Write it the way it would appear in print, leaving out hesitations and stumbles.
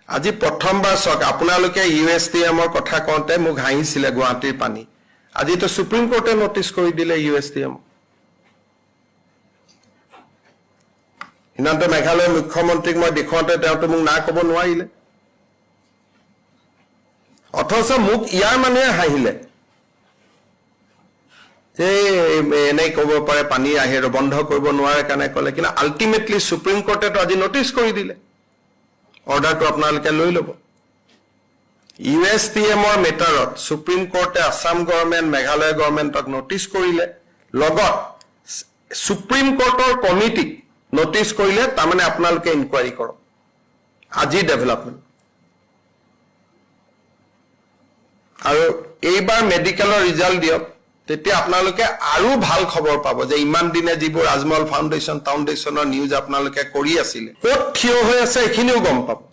আজি প্ৰথমবাৰ চক আপোনালোকে ইউএছটিএমৰ কথা কওঁতে মোক হাঁহিছিলে গুৱাহাটীৰ পানী আজি তো সুপ্ৰিম কোৰ্টে নোটিছ কৰি দিলে ইউএছটিএম ইনান্তে মেঘালয়ৰ মুখ্যমন্ত্ৰীক মই দেখুৱাতে তেওঁতো মোক না ক'ব নোৱাৰিলে অথচ মোক ইয়াৰ মানুহে হাঁহিলে যে এনেই ক'ব পাৰে পানী আহে বন্ধ কৰিব নোৱাৰে কাৰণে ক'লে কিন্তু আল্টিমেটলি সুপ্ৰিম কোৰ্টে তো আজি নোটিছ কৰি দিলে অৰ্ডাৰটো আপোনালোকে লৈ ল'ব ইউএছটিএমৰ মেটাৰত সুপ্ৰিম কোৰ্টে আসাম গভৰ্ণমেণ্ট মেঘালয় গভৰ্ণমেণ্টক নোটিছ কৰিলে লগত সুপ্ৰিম কোৰ্টৰ কমিটিক নোটিছ কৰিলে তাৰমানে আপোনালোকে ইনকুৱাৰী কৰক আজি ডেভেলপমেণ্ট আৰু এইবাৰ মেডিকেলৰ ৰিজাল্ট দিয়ক তেতিয়া আপোনালোকে আৰু ভাল খবৰ পাব যে ইমান দিনে যিবোৰ ৰাজমহল ফাউণ্ডেশ্যনৰ নিউজ আপোনালোকে কৰি আছিলে ক'ত থিয় হৈ আছে এইখিনিও গম পাব